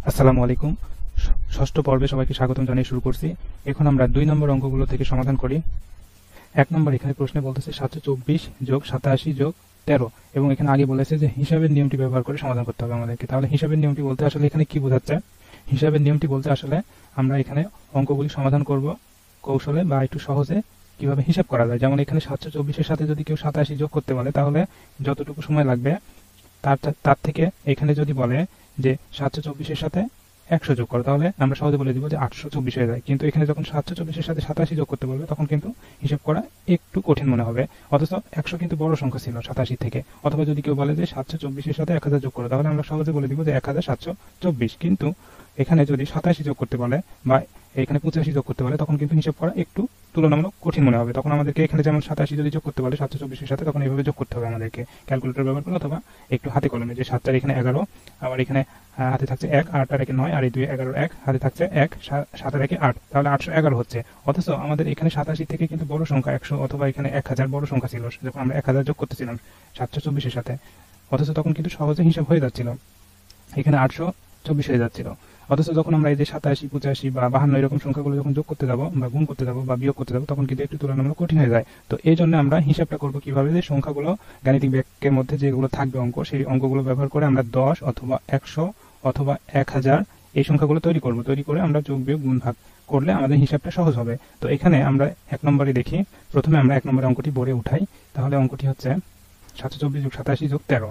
আসসালামু আলাইকুম। ষষ্ঠ পর্বে সবাইকে স্বাগতম জানিয়ে শুরু করছি। এখন আমরা 2 নম্বর অঙ্কগুলো থেকে সমাধান করি। 1 নম্বর এখানে প্রশ্নে বলতেছে 724 যোগ 87 যোগ 13 এবং এখানে আগে বলেছে যে হিসাবের নিয়মটি ব্যবহার করে সমাধান করতে হবে আমাদেরকে। তাহলে হিসাবের নিয়মটি বলতে আসলে এখানে কি বোঝাচ্ছে? হিসাবের নিয়মটি বলতে আসলে আমরা এখানে অঙ্কগুলি সমাধান করব কৌশলে বা একটু সহজে কিভাবে হিসাব করা যায়। যেমন এখানে 724 এর সাথে যদি কেউ 87 যোগ করতে বলে তাহলে যতটুকু সময় লাগবে তার থেকে এখানে যদি বলে যে 724 এর সাথে 100 যোগ করো তাহলে আমরা সহজে বলে দিব যে 824 হয়ে যায়। কিন্তু এখানে যখন 724 এর সাথে 87 যোগ করতে বলবে তখন কিন্তু হিসাব করা একটু কঠিন মনে হবে। অথচ 100 কিন্তু বড় সংখ্যা ছিল 87 থেকে। অথবা যদি কেউ বলে যে 724 এর সাথে 1000 যোগ করো তাহলে আমরা সহজে বলে দিব যে 1724। কিন্তু এখানে যদি 87 যোগ করতে বলে বা এখানে 85 যোগ করতে বলে তখন কিন্তু হিসাব করা একটু তুলনামূলক কঠিন মনে হবে। তখন আমাদেরকে এখানে যেমন 87 যদি যোগ করতে বলে 724 এর সাথে তখন এইভাবে যোগ করতে হবে আমাদেরকে ক্যালকুলেটর ব্যবহার করে অথবা একটু হাতে কলমে, যে 7 4 এখানে 11, আবার এখানে হাতে থাকছে 1, 8 আর 1 9 আর এই 2 11 1 হাতে থাকছে 1, 7 আর 1 8, তাহলে 811 হচ্ছে। অথচ আমাদের এখানে 87 থেকে কিন্তু বড় সংখ্যা 100 অথবা এখানে 1000 বড় সংখ্যা ছিল যখন আমরা 1000 যোগ করতেছিলাম 724 এর সাথে। অথচ তখন কিন্তু সহজে হিসাব হয়ে যাচ্ছিল, এখানে 824 হয়ে যাচ্ছিল। অথচ যখন আমরা এই যে 87 85 বা 52 এরকম সংখ্যাগুলো যখন যোগ করতে যাব বা গুণ করতে যাব বা বিয়োগ করতে যাব তখন কিন্তু একটু তুলনামূলক কঠিন হয়ে যায়। তো এই জন্য আমরা হিসাবটা করব কিভাবে, যে সংখ্যাগুলো গাণিতিক বাক্যের মধ্যে যেগুলো থাকবে অঙ্ক, সেই অঙ্কগুলো ব্যবহার করে আমরা 10 অথবা 100 অথবা 1000 এই সংখ্যাগুলো তৈরি করে আমরা যোগ বিয়োগ গুণ ভাগ করলে আমাদের হিসাবটা সহজ হবে। তো এখানে আমরা 1 নম্বরে দেখি। প্রথমে আমরা 1 নম্বরের অঙ্কটি বোর্ডে উঠাই। তাহলে অঙ্কটি হচ্ছে 724 যোগ 87 যোগ 13।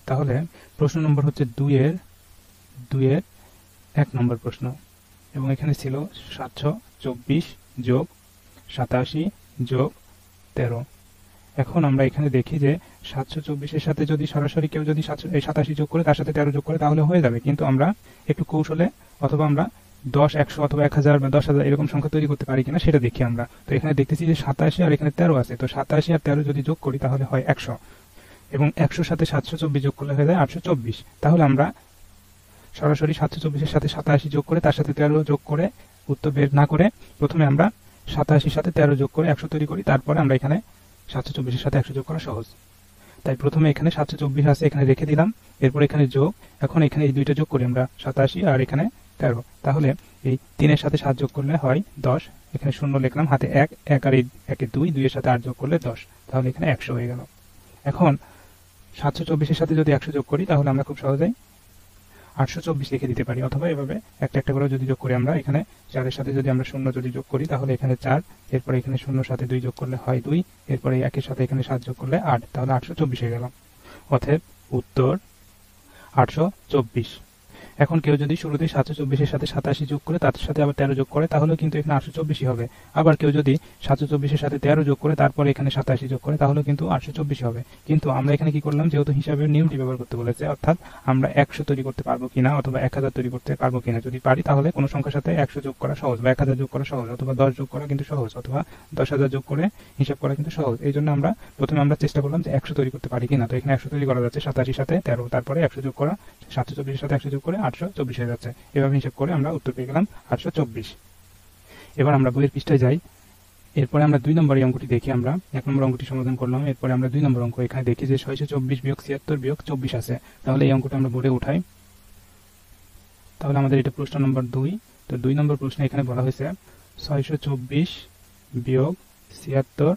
তাহলে প্রশ্ন নম্বর হচ্ছে 2 এর 1 নম্বর প্রশ্ন এবং এখানে ছিল 724 যোগ 87 যোগ 13। এখন আমরা এখানে দেখি যে 724 এর সাথে যদি সরাসরি কেউ যদি 87 যোগ করে তার সাথে 13 যোগ করে তাহলে হয়ে যাবে। কিন্তু আমরা একটু কৌশলে অথবা আমরা 10 100 অথবা 1000 বা 10000 এরকম সংখ্যা তৈরি করতে পারি কিনা সেটা দেখি আমরা। তো এখানে দেখতেছি যে 87 আর এখানে 13 আছে। তো 87 আর 13 যদি যোগ করি তাহলে হয় 100 এবং 100 সাথে 724 যোগ করলে হয়ে যায় 824। তাহলে আমরা সরাসরি 724 এর সাথে 87 যোগ করে তার সাথে 13 যোগ করে উত্তর বের না করে প্রথমে আমরা 87 সাথে 13 যোগ করে 100 তৈরি করি, তারপরে আমরা এখানে 724 এর সাথে 100 যোগ করা সহজ। তাই প্রথমে এখানে 724 আছে এখানে রেখে দিলাম, এরপর এখানে যোগ, এখন এখানে এই দুইটা যোগ করি আমরা 87 আর এখানে 13। তাহলে এই 3 এর সাথে 7 যোগ করলে হয় 10, এখানে 0 লিখলাম, হাতে 1 1 আর এই 1 এ 2 2 এর সাথে 8 যোগ করলে 10, তাহলে এখানে 100 হয়ে গেল। এখন 724 এর সাথে যদি 100 যোগ করি তাহলে আমরা খুব সহজেই 824 লিখে দিতে পারি, অথবা এভাবে একটা একটা করে যদি যোগ করি আমরা এখানে 4 এর সাথে যদি আমরা 0 যদি যোগ করি তাহলে এখানে 4, এরপরে এখানে 0 এর সাথে 2 যোগ করলে হয় 2, এরপরে 1 এর সাথে এখানে 7 যোগ করলে 8, তাহলে 824 হয়ে গেল। অতএব উত্তর 824। এখন কেউ যদি শুরুতেই 724 এর সাথে 87 যোগ করে তার সাথে আবার 13 যোগ করে তাহলে কিন্তু এখানে 824 হবে। আবার কেউ যদি 724 এর সাথে 13 যোগ করে তারপরে এখানে 87 যোগ করে তাহলে কিন্তু 824 হবে। কিন্তু আমরা এখানে কি করলাম, যেহেতু হিসাবের নিয়মটি ব্যবহার করতে বলেছে, অর্থাৎ আমরা 100 তৈরি করতে পারবো কিনা অথবা 1000 তৈরি করতে পারবো কিনা, যদি পারি তাহলে কোনো সংখ্যার সাথে 100 যোগ করা সহজ বা 1000 যোগ করা সহজ, অথবা 10 যোগ করা কিন্তু সহজ, অথবা 10000 যোগ করে হিসাব করা কিন্তু সহজ। এই জন্য আমরা প্রথমে চেষ্টা করলাম যে 100 তৈরি করতে পারি কিনা। তো এখানে 100 তৈরি করা যাচ্ছে, 87 সাথে 13, তারপরে 100 যোগ করা, 724 এর সাথে 100 যোগ করে 824 হয়ে যাচ্ছে। এভাবে হিসাব করে আমরা উত্তর পেয়ে গেলাম 824। এবার আমরা বইয়ের পৃষ্ঠায় যাই। এরপরে আমরা 2 নম্বর অঙ্কটি দেখি। আমরা 1 নম্বর অঙ্কটি সমাধান করলাম, এরপরে আমরা 2 নম্বর অঙ্ক এখানে দেখি যে 624 বিয়োগ 76 বিয়োগ 24 আছে। তাহলে এই অঙ্কটা আমরা বোর্ডে উঠাই। তাহলে আমাদের এটা প্রশ্ন নম্বর 2। তো 2 নম্বর প্রশ্নে এখানে বলা হয়েছে 624 বিয়োগ 76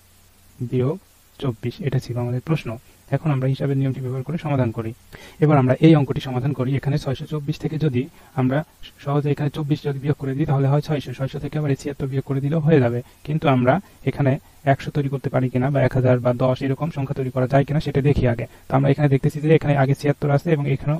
বিয়োগ 24, এটা ছিল আমাদের প্রশ্ন। এখন আমরা হিসাবের নিয়মটি ব্যবহার করে সমাধান করি। এবার আমরা এই অঙ্কটি সমাধান করি। এখানে 624 থেকে যদি আমরা সহজে এখানে 24 যদি বিয়োগ করে দিই তাহলে হয় 600 থেকে আবার 76 বিয়োগ করে দিলেও হয়ে যাবে। কিন্তু আমরা এখানে 100 তৈরি করতে পারি কিনা বা 1000 বা 10 এরকম সংখ্যা তৈরি করা যায় কিনা সেটা দেখি আগে। তো আমরা এখানে দেখতেছি যে এখানে আগে 76 আছে এবং এখানেও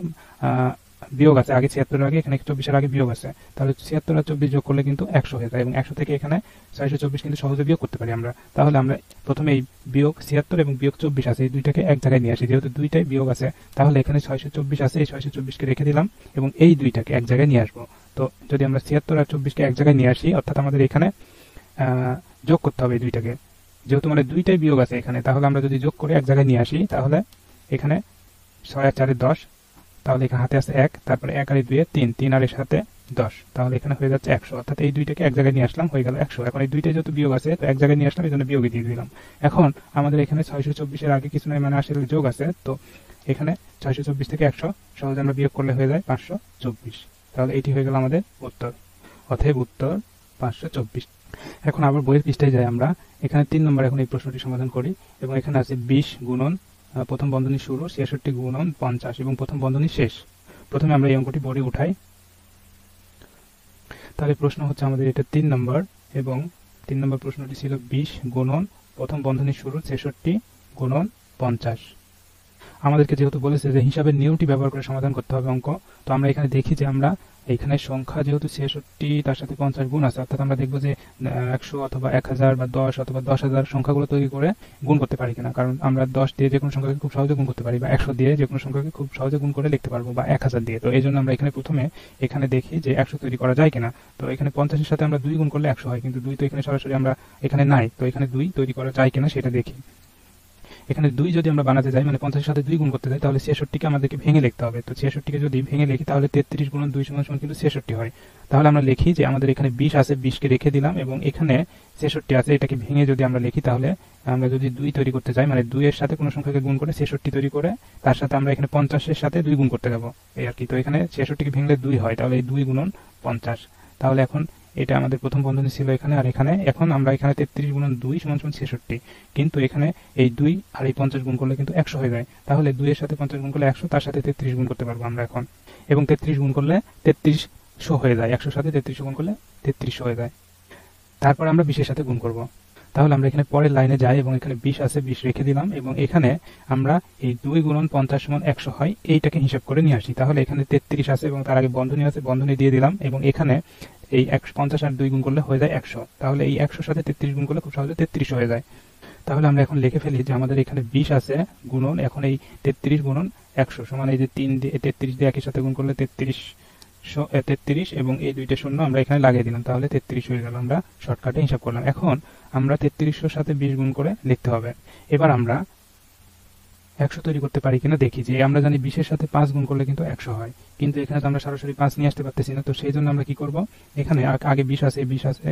বিয়োগ আছে, আগে 76 এর আগে এখানে 24 এর আগে বিয়োগ আছে। তাহলে 76 আর 24 যোগ করলে কিন্তু 100 হয়ে যায় এবং 100 থেকে এখানে 624 কিন্তু সহজে বিয়োগ করতে পারি আমরা। তাহলে আমরা প্রথমে এই বিয়োগ 76 এবং বিয়োগ 24 আছে এই দুইটাকে এক জায়গায় নিয়ে আসি। যেহেতু দুইটাই বিয়োগ আছে তাহলে এখানে 624 আছে, এই 624 কে রেখে দিলাম এবং এই দুইটাকে এক জায়গায় নিয়ে আসবো। তো যদি আমরা 76 আর 24 কে এক জায়গায় নিয়ে আসি, অর্থাৎ আমাদের এখানে যোগ করতে হবে এই দুইটাকে, যেহেতু মানে দুইটাই বিয়োগ আছে এখানে, তাহলে আমরা যদি যোগ করে এক জায়গায় নিয়ে আসি তাহলে এখানে 6 আর 4 এ 10, তাহলে এখানে হাতে আছে 1, তারপরে 1 আর 2 এ 3, 3 আর এর সাথে 10, তাহলে এখানে হয়ে যাচ্ছে 100। অর্থাৎ এই দুইটাকে এক জায়গায় নিয়ে আসলাম, হয়ে গেল 100। এখন এই দুইটাই যেহেতু বিয়োগ আছে তো এক জায়গায় নিয়ে আসলাম, এই জন্য বিয়োগে দিয়ে দিলাম। এখন আমাদের এখানে 624 এর আগে কিছু নয়, মানে আসলে যোগ আছে। তো এখানে 624 থেকে 100 সহজে আমরা বিয়োগ করলে হয়ে যায় 524। তাহলে এটি হয়ে গেল আমাদের উত্তর। অতএব উত্তর 524। এখন আবার বইয়ের পৃষ্ঠায় যাই আমরা। এখানে 3 নম্বর এখন এই প্রশ্নটি সমাধান করি এবং এখানে আছে 20 গুণন প্রথম বন্ধনী শুরু 66 গুণন 50 এবং প্রথম বন্ধনী শেষ। প্রথমে আমরা এই অঙ্কটি বোর্ডে উঠাই। তাহলে প্রশ্ন হচ্ছে আমাদের এটা 3 নম্বর এবং 3 নম্বর প্রশ্নটি ছিল 20 গুণন প্রথম বন্ধনী শুরু 66 গুণন 50। আমাদেরকে যেহেতু বলেছে যে হিসাবের নিয়মটি ব্যবহার করে সমাধান করতে হবে অঙ্ক, তো আমরা এখানে দেখি যে আমরা এখানে সংখ্যা যেহেতু 66 তার সাথে 50 গুণ আছে, অর্থাৎ আমরা দেখবো যে 100 অথবা 1000 বা 10 অথবা 10,000 সংখ্যাগুলো তৈরি করে গুণ করতে পারি কিনা। কারণ আমরা 10 দিয়ে যে কোনো সংখ্যাকে খুব সহজে গুণ করতে পারি, বা 100 দিয়ে যে কোনো সংখ্যাকে খুব সহজে গুণ করে লিখতে পারবো, বা 1000 দিয়ে। তো এই জন্য আমরা এখানে প্রথমে এখানে দেখি যে 100 তৈরি করা যায় কিনা। তো এখানে 50 এর সাথে আমরা 2 গুণ করলে 100 হয়, কিন্তু 2 তো এখানে সরাসরি আমরা এখানে নাই, তো এখানে 2 তৈরি করা যায় কিনা সেটা দেখি। এখানে 2 যদি আমরা বানাতে যাই, মানে 50 এর সাথে 2 গুণ করতে যাই, তাহলে 66কে আমাদেরকে ভেঙে লিখতে হবে। তো 66কে যদি ভেঙে লিখি তাহলে 33 গুণন 2 সমান কিন্তু 66 হয়। তাহলে আমরা লিখি যে আমাদের এখানে 20 আছে, 20কে রেখে দিলাম এবং এখানে 66 আছে, এটাকে ভেঙে যদি আমরা লিখি তাহলে আমরা যদি 2 তৈরি করতে যাই, মানে 2 এর সাথে কোনো সংখ্যাকে গুণ করে 66 তৈরি করে তার সাথে আমরা এখানে 50 এর সাথে 2 গুণ করতে যাব, এই আর কি। তো এখানে 66কে ভেঙলে 2 হয়, তাহলে এই 2 গুণন 50। তাহলে এখন এটা আমাদের প্রথম বন্ধনী ছিল এখানে, আর এখানে এখন আমরা এখানে 33 গুণন 2 সমান 66, কিন্তু এখানে এই 2 আর এই 50 গুণ করলে কিন্তু 100 হয়ে যায়। তাহলে 2 এর সাথে 50 গুণ করলে 100, তার সাথে 33 গুণ করতে পারবো আমরা এখন, এবং 33 গুণ করলে 3300 হয়ে যায়। 100 সাথে 3300 গুণ করলে 3300 হয়ে যায়। তারপর আমরা 20 এর সাথে গুণ করব। তাহলে আমরা এখানে পরের লাইনে যাই এবং এখানে 20 আছে, 20 রেখে দিলাম এবং এখানে আমরা এই 2 গুণন 50 সমান 100 হয়, এইটাকে হিসাব করে নিয়ে আসি। তাহলে এখানে 33 আছে এবং তার আগে বন্ধনী আছে, বন্ধনী দিয়ে দিলাম এবং এখানে এই 150 আর 2 গুণ করলে হয়ে যায় 100। তাহলে এই 100 সাথে 33 গুণ করলে খুব সহজে 3300 হয়ে যায়। তাহলে আমরা এখন লিখে ফেলি যে আমাদের এখানে 20 আছে গুণন এখন এই 33 গুণন 100 সমান এই যে 3 দিয়ে 33 দিয়ে একই সাথে গুণ করলে 33 এবং এই দুইটা শূন্য আমরা এখানে লাগিয়ে দিলাম, তাহলে 33 হয়ে গেল। আমরা শর্টকাটে হিসাব করলাম। এখন আমরা 3300 সাথে 20 গুণ করে লিখতে হবে। এবার আমরা 100 তৈরি করতে পারি কিনা দেখি। যে আমরা জানি 20 এর সাথে 5 গুণ করলে কিন্তু 100 হয়, কিন্তু এখানে তো আমরা সরাসরি 5 নিয়ে আসতে পারতেছি না। তো সেই জন্য আমরা কি করব, এখানে আগে 20 আছে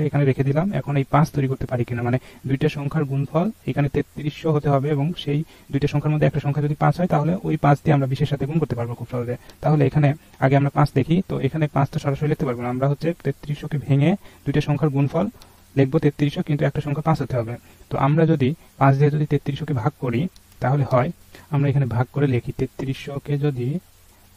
এখানে রেখে দিলাম। এখন এই 5 তৈরি করতে পারি কিনা, মানে দুইটা সংখ্যার গুণফল এখানে 3300 হতে হবে এবং সেই দুইটা সংখ্যার মধ্যে একটা সংখ্যা যদি 5 হয় তাহলে ওই 5 দিয়ে আমরা 20 এর সাথে গুণ করতে পারবো খুব সহজে। তাহলে এখানে আগে আমরা 5 দেখি। তো এখানে 5 তো সরাসরি লিখতে পারবো না, আমরা হচ্ছে 3300কে ভেঙে দুইটা সংখ্যার গুণফল লিখবো 3300, কিন্তু একটা সংখ্যা 5 হতে হবে। তো আমরা যদি 5 দিয়ে যদি 3300কে ভাগ করি তাহলে হয়, আমরা এখানে ভাগ করে লিখি 3300কে যদি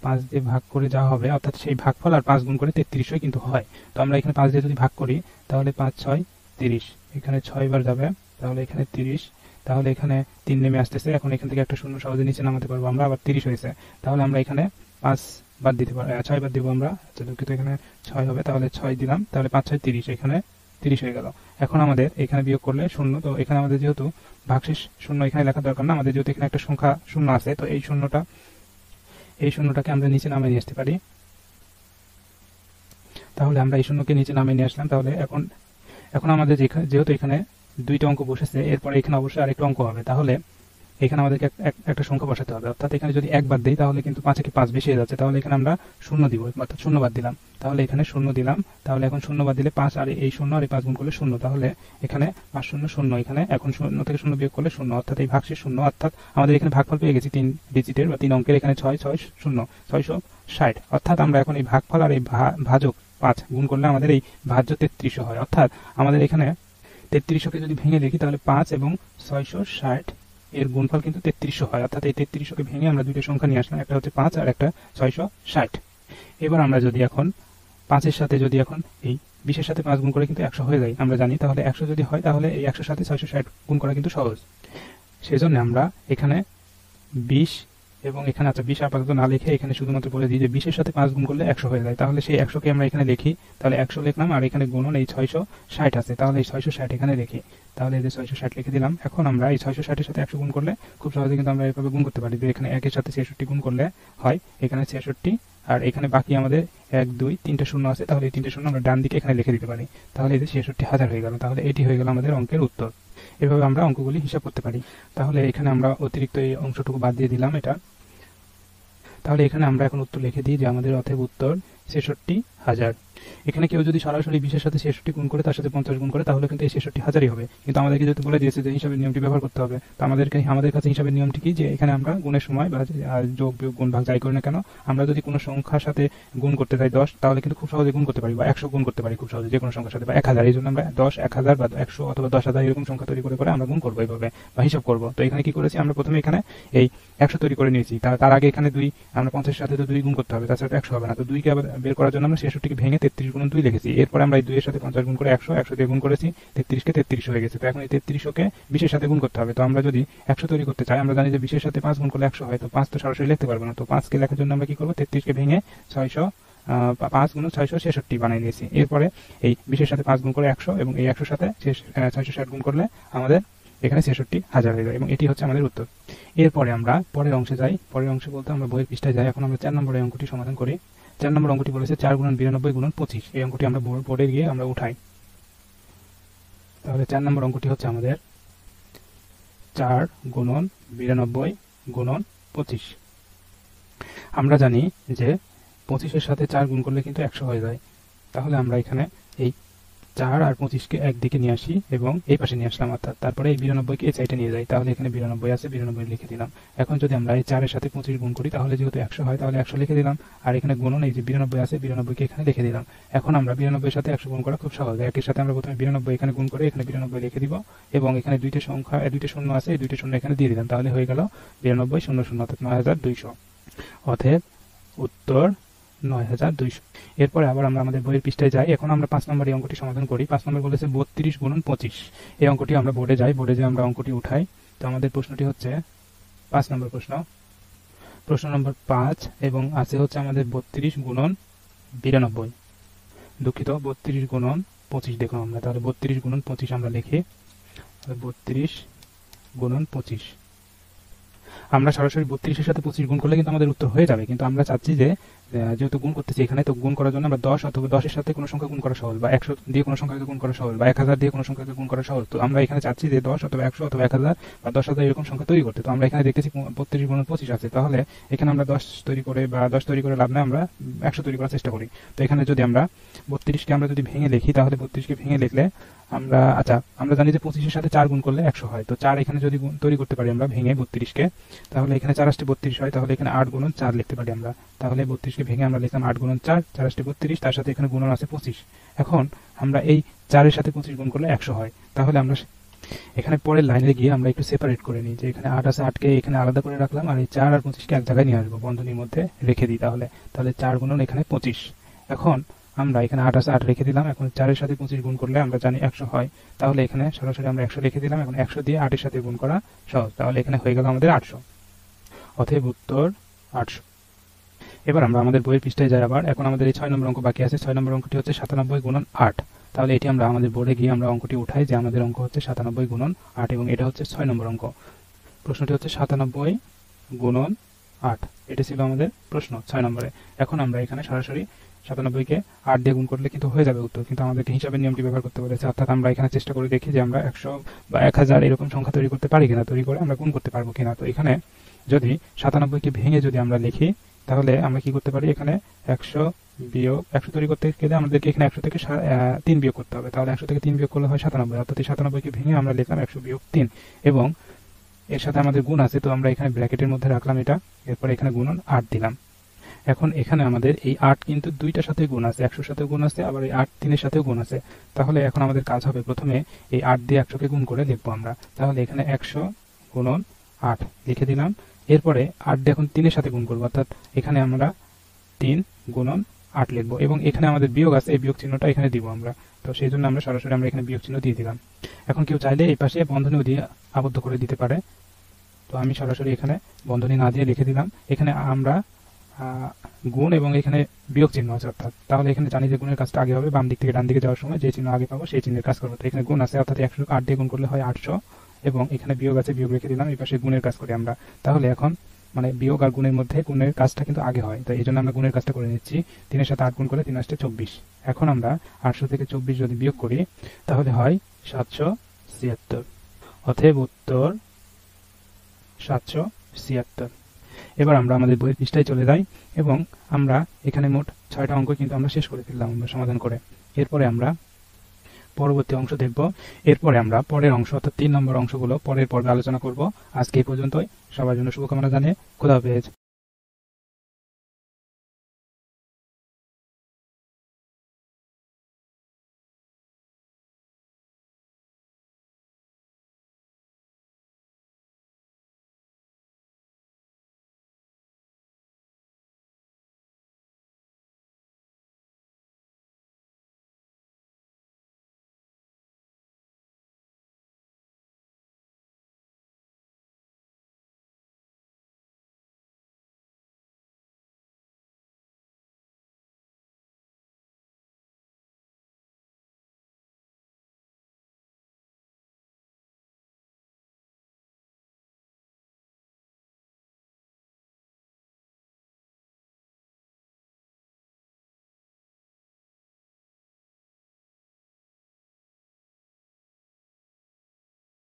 5 দিয়ে ভাগ করে যা হবে, অর্থাৎ সেই ভাগফল আর 5 গুণ করে 3300 কিন্তু হয়। তো আমরা এখানে 5 দিয়ে যদি ভাগ করি তাহলে 5 6 30, এখানে 6 বার যাবে, তাহলে এখানে 30, তাহলে এখানে 3 নেমে আসতেছে। এখন এখান থেকে একটা শূন্য সহজে নিচে নামাতে পারবো আমরা, আবার 30 হয়েছে। তাহলে আমরা এখানে 5 বাদ দিতে পারবো, 6 বাদ দিব আমরা, দুঃখিত, এখানে 6 হবে, তাহলে 6 দিলাম, তাহলে 5 6 30, এখানে 30 হয়ে গেল। এখন আমাদের এখানে বিয়োগ করলে শূন্য, তো এখানে আমাদের যেহেতু ভাগশেষ শূন্য এখানে লেখা দরকার না, আমাদের যেহেতু এখানে একটা সংখ্যা শূন্য আছে, তো এই শূন্যটাকে আমরা নিচে নামিয়ে নিয়ে আসতে পারি। তাহলে আমরা এই শূন্যকে নিচে নামিয়ে নিয়ে আসলাম। তাহলে এখন আমাদের যেহেতু এখানে দুইটা অঙ্ক বসেছে, এরপরে এখানে অবশ্যই আরেকটা অঙ্ক হবে। তাহলে এখানে আমাদেরকে একটা সংখ্যা বসাতে হবে, অর্থাৎ এখানে যদি 1 বাদ দিই তাহলে কিন্তু 5 কে 5 বেশি হয়ে যাচ্ছে। তাহলে এখানে আমরা শূন্য দিব, অর্থাৎ শূন্য বাদ দিলাম। তাহলে এখানে শূন্য দিলাম, তাহলে এখন শূন্য বাদ দিলে 5 আর এই শূন্য আর এই 5 গুণ করলে শূন্য, তাহলে এখানে 5 শূন্য শূন্য, এখানে এখন শূন্য থেকে শূন্য বিয়োগ করলে শূন্য, অর্থাৎ এই ভাগশেষ শূন্য। অর্থাৎ আমাদের এখানে ভাগফল পেয়ে গেছি 3 ডিজিটের বা 3 অঙ্কের, এখানে 6 6 0 660। অর্থাৎ আমরা এখন এই ভাগফল আর এই ভাজক 5 গুণ করলে আমাদের এই ভাজ্য 3300 হয়। অর্থাৎ আমাদের এখানে 3300কে যদি ভেঙে দেখি তাহলে 5 এবং 660 এর গুণফল কিন্তু 3300 হয়। অর্থাৎ এই 3300কে ভেঙে আমরা দুইটা সংখ্যা নিয়ে আসলাম, একটা হচ্ছে 5 আর একটা 660। এবার আমরা যদি এখন 5 এর সাথে যদি এখন এই 20 এর সাথে 5 গুণ করে কিন্তু 100 হয়ে যায়, আমরা জানি। তাহলে 100 যদি হয় তাহলে এই 100 সাথে 660 গুণ করা কিন্তু সহজ। সেজন্য আমরা এখানে 20 এবং এখানে আচ্ছা 20 আপাতত না লিখে এখানে শুধুমাত্র বলে দিই যে 20 এর সাথে 5 গুণ করলে 100 হয়ে যায়। তাহলে সেই 100কে আমরা এখানে লিখি, তাহলে 100 লিখলাম আর এখানে গুণন এই 660 আছে, তাহলে এই 660 এখানে লিখি, তাহলে এই যে 660 লিখে দিলাম। এখন আমরা এই 660 এর সাথে 100 গুণ করলে খুব সহজে কিন্তু আমরা এভাবে গুণ করতে পারি যে এখানে 1 এর সাথে 66 গুণ করলে হয় এখানে 66, আর এখানে বাকি আমাদের 1 2 3টা শূন্য আছে, তাহলে এই 3টে শূন্য আমরা ডান দিকে এখানে লিখে দিতে পারি। তাহলে এই যে 66,000 হয়ে গেল। তাহলে এটি হয়ে গেল আমাদের অঙ্কের উত্তর। এভাবে আমরা অঙ্কগুলি হিসাব করতে পারি। তাহলে এখানে আমরা অতিরিক্ত এই অংশটুকু বাদ দিয়ে দিলাম এটা। তাহলে এখানে আমরা এখন উত্তর লিখে দিই যে আমাদের অতএব উত্তর 66,000। এখানে কেউ যদি সরাসরি 20 সাথে 66 গুণ করে তার সাথে 50 গুণ করে তাহলে কিন্তু এই 66,000ই হবে, কিন্তু আমাদেরকে যেহেতু বলে দিয়েছে যে হিসাবের নিয়মটি ব্যবহার করতে হবে, তো আমাদের কাছে হিসাবের নিয়মটি কি, যে এখানে আমরা গুণের সময় বা যোগ বিয়োগ গুণ ভাগ যাই করি না কেন, আমরা যদি কোনো সংখ্যার সাথে গুণ করতে চাই 10, তাহলে কিন্তু খুব সহজে গুণ করতে পারি, বা 100 গুণ করতে পারি খুব সহজে যে কোনো সংখ্যার সাথে, বা 1000। এই জন্য আমরা 10, 1000 বা 100 অথবা 10,000 এরকম সংখ্যা তৈরি করে আমরা গুণ করবো এইভাবে বা হিসাব করবো। তো এখানে কি করেছি, আমরা প্রথমে এখানে এই 100 তৈরি করে নিয়েছি, তার আগে এখানে 2, আমরা 50 সাথে তো 2 গুণ করতে হবে, তাছাড়া 100 হবে না। তো 2 কে আবার বের করার জন্য আমরা 66কে ভেঙে 33 গুণ 2 লিখেছি। এরপরে আমরা এই 2 এর সাথে 50 গুণ করে 100 দিয়ে গুণ করেছি, 33 কে 33 হয়ে গেছে। তো এখন এই 33 কে 20 এর সাথে গুণ করতে হবে। তো আমরা যদি 100 তৈরি করতে চাই, আমরা জানি যে 20 এর সাথে 5 গুণ করলে 100 হয়, তো 5 তো সরাসরি লিখতে পারবো না। তো 5 কে লেখার জন্য আমরা কি করবো, 33 কে ভেঙে 5 গুণ 666 বানিয়ে নিয়েছি। এরপরে এই 20 এর সাথে 5 গুণ করে 100 এবং এই 100 সাথে 660 গুণ করলে আমাদের এখানে 66,000 হয়ে যায়, এবং এটি হচ্ছে আমাদের উত্তর। এরপরে আমরা পরের অংশে যাই। পরের অংশে বলতে আমরা বইয়ের পৃষ্ঠায় যাই। এখন আমরা 4 নম্বরের অঙ্কটি সমাধান করি। 4 নম্বর অঙ্কটি বলেছে 4 গুণন 92 গুণন 25। এই অঙ্কটি আমরা বোর্ডে গিয়ে আমরা উঠাই। তাহলে 4 নম্বর অঙ্কটি হচ্ছে আমাদের 4 গুণন 92 গুণন 25। আমরা জানি যে 25 এর সাথে 4 গুণ করলে কিন্তু 100 হয়ে যায়। তাহলে আমরা এখানে এই 4 আর 25 কে একদিকে নিয়ে আসি এবং এই পাশে নিয়ে আসলাম, অর্থাৎ তারপরে এই 92 কে এই সাইডে নিয়ে যাই। তাহলে এখানে 92 আছে, 92 লিখে দিলাম। এখন যদি আমরা এই 4 এর সাথে 25 গুণ করি, তাহলে যেহেতু 100 হয়, তাহলে 100 লিখে দিলাম। আর এখানে গুণন এই যে 92 আছে, 92 কে এখানে লিখে দিলাম। এখন আমরা 92 এর সাথে 100 গুণ করা খুব সহজ। একই সাথে আমরা প্রথমে 92 এখানে গুণ করে এখানে 92 লিখে দিব, এবং এখানে দুইটা শূন্য আছে, এই দুইটা শূন্য এখানে দিয়ে দিলাম। তাহলে হয়ে গেল 92 শূন্য শূন্য, অর্থাৎ 9200। অতএব উত্তর 9200। এরপরে আবার আমরা আমাদের বইয়ের পৃষ্ঠায় যাই। এখন আমরা 5 নম্বর এই অঙ্কটি সমাধান করি। 5 নম্বর বলেছে 32 গুণন 25। এই অঙ্কটি আমরা বোর্ডে যাই, বোর্ডে যে আমরা অঙ্কটি উঠাই। তো আমাদের প্রশ্নটি হচ্ছে 5 নম্বর প্রশ্ন নম্বর 5, এবং আছে হচ্ছে আমাদের 32 গুণন 92। দুঃখিত, 32 গুণন 25 দেখুন আমরা। তাহলে 32 গুণন 25 আমরা লিখি। 32 গুণন 25। আমরা সরাসরি 32 এর সাথে 25 গুণ করলে কিন্তু আমাদের উত্তর হয়ে যাবে, কিন্তু আমরা চাচ্ছি যে যেহেতু গুণ করতেছি এখানে, তো গুণ করার জন্য আমরা 10 অথবা 10 এর সাথে কোনো সংখ্যা গুণ করা সহজ, বা 100 দিয়ে কোনো সংখ্যাকে গুণ করা সহজ, বা 1000 দিয়ে কোনো সংখ্যাকে গুণ করা সহজ। তো আমরা এখানে চাচ্ছি যে 10 অথবা 100 অথবা 1000 বা 10,000 এরকম সংখ্যা তৈরি করতে। তো আমরা এখানে দেখতেছি 32 গুণন 25 আছে। তাহলে এখানে আমরা 10 তৈরি করে বা 10 তৈরি করে লাভ নেই, আমরা 100 তৈরি করার চেষ্টা করি। তো এখানে যদি আমরা 32 কে আমরা যদি ভেঙে লিখি, তাহলে 32 কে ভেঙে লিখলে আমরা জানি যে 25 এর সাথে 4 গুণ করলে 100 হয়। তো 4 এখানে যদি তৈরি করতে পারি আমরা ভেঙে 32 কে, তাহলে এখানে 4 আসতে 32 হয়। তাহলে এখানে 8 গুণন 4 লিখতে পারি আমরা। তাহলে 32 কে ভেঙে আমরা লিখলাম 8 গুণন 4, 4 আসতে 32, তার সাথে এখানে গুণন আছে 25। এখন আমরা এই 4 এর সাথে 25 গুণ করলে 100 হয়। তাহলে আমরা এখানে পরের লাইনে গিয়ে আমরা একটু সেপারেট করে নিই, যে এখানে 8 আছে, 8 কে এখানে আলাদা করে রাখলাম, আর এই 4 আর 25 কে এক জায়গায় নিয়ে আসবো, বন্ধনীর মধ্যে রেখে দিই। তাহলে 4 গুণন এখানে 25। এখন আমরা এখানে 8 আছে, 8 রেখে দিলাম। এখন 4 এর সাথে 25 গুণ করলে আমরা জানি 100 হয়। তাহলে এখানে সরাসরি আমরা 100 লিখে দিলাম। এখন 100 দিয়ে 8 এর সাথে গুণ করা সহজ। তাহলে এখানে হয়ে গেল আমাদের 800। অতএব উত্তর 800। এবার আমরা আমাদের বইয়ের পৃষ্ঠায় যাই আবার। এখন আমাদের এই 6 নম্বর অঙ্ক বাকি আছে। 6 নম্বর অঙ্কটি হচ্ছে 97 গুণন 8। তাহলে এটি আমরা আমাদের বোর্ডে গিয়ে আমরা অঙ্কটি উঠাই, যে আমাদের অঙ্ক হচ্ছে 97 গুণন 8, এবং এটা হচ্ছে 6 নম্বর অঙ্ক। প্রশ্নটি হচ্ছে 97 গুণন 8। এটি ছিল আমাদের প্রশ্ন 6 নম্বরে। এখন আমরা এখানে সরাসরি 97 কে 8 দিয়ে গুণ করলে কিন্তু হয়ে যাবে উত্তর, কিন্তু আমাদেরকে হিসাবের নিয়মটি ব্যবহার করতে বলেছে। অর্থাৎ আমরা এখানে চেষ্টা করে দেখি যে আমরা 100 বা 1000 এরকম সংখ্যা তৈরি করতে পারি কিনা, তৈরি করে আমরা গুণ করতে পারবো কিনা। তো এখানে যদি 97 কে ভেঙে যদি আমরা লিখি, তাহলে আমরা কি করতে পারি, এখানে 100 বিয়োগ 100 তৈরি করতে গেলে আমাদেরকে এখানে 100 থেকে 3 বিয়োগ করতে হবে। তাহলে 100 থেকে 3 বিয়োগ করলে হয় 97, অর্থাৎ এই 97 কে ভেঙে আমরা লিখলাম 100 বিয়োগ 3, এবং এর সাথে আমাদের গুণ আছে, তো আমরা এখানে ব্র্যাকেটের মধ্যে রাখলাম এটা। এরপর এখানে গুণন 8 দিলাম। এখন এখানে আমাদের এই 8 কিন্তু দুইটার সাথে গুণ আছে, 100 সাথে গুণ আছে, আবার এই 8 3 এর সাথেও গুণ আছে। তাহলে এখন আমাদের কাজ হবে, প্রথমে এই 8 দিয়ে 100 কে গুণ করে লিখবো আমরা। তাহলে এখানে 100 গুণন 8 লিখে দিলাম। এরপরে 8 দিয়ে এখন 3 এর সাথে গুণ করবো, অর্থাৎ এখানে আমরা 3 গুণন 8 লিখবো, এবং এখানে আমাদের বিয়োগ আছে, এই বিয়োগ চিহ্নটা এখানে দিব আমরা। তো সেই জন্য আমরা সরাসরি এখানে বিয়োগ চিহ্ন দিয়ে দিলাম। এখন কেউ চাইলে এই পাশে বন্ধনীও দিয়ে আবদ্ধ করে দিতে পারে। তো আমি সরাসরি এখানে বন্ধনী না দিয়ে লিখে দিলাম। এখানে আমরা গুণ এবং এখানে বিয়োগ চিহ্ন আছে, অর্থাৎ তাহলে এখানে জানি যে গুণের কাজটা আগে হবে, বাম দিক থেকে ডান দিকে যাওয়ার সময় যে চিহ্ন আগে পাবো সেই চিহ্নের কাজ করবো। তো এখানে গুণ আছে, অর্থাৎ 100 8 দিয়ে গুণ করলে হয় 800, এবং এখানে বিয়োগ আছে, বিয়োগ রেখে দিলাম। এই পাশে গুণের কাজ করি আমরা। তাহলে এখন মানে বিয়োগ আর গুণের মধ্যে গুণের কাজটা কিন্তু আগে হয়, তো এই জন্য আমরা গুণের কাজটা করে নিচ্ছি। 3 এর সাথে 8 গুণ করে 3 আসতে 24। এখন আমরা 800 থেকে 24 যদি বিয়োগ করি, তাহলে হয় 776। অতএব উত্তর 776। এবার আমরা আমাদের বইয়ের পৃষ্ঠায় চলে যাই এবং আমরা এখানে মোট 6টা অঙ্ক কিন্তু আমরা শেষ করে ফেললাম আমরা সমাধান করে। এরপরে আমরা পরবর্তী অংশ দেখব। এরপরে আমরা পরের অংশ অর্থাৎ 3 নম্বর অংশগুলো পরের পর্বে আলোচনা করব। আজকে এই পর্যন্তই। সবার জন্য শুভকামনা জানিয়ে খোদা হাফেজ।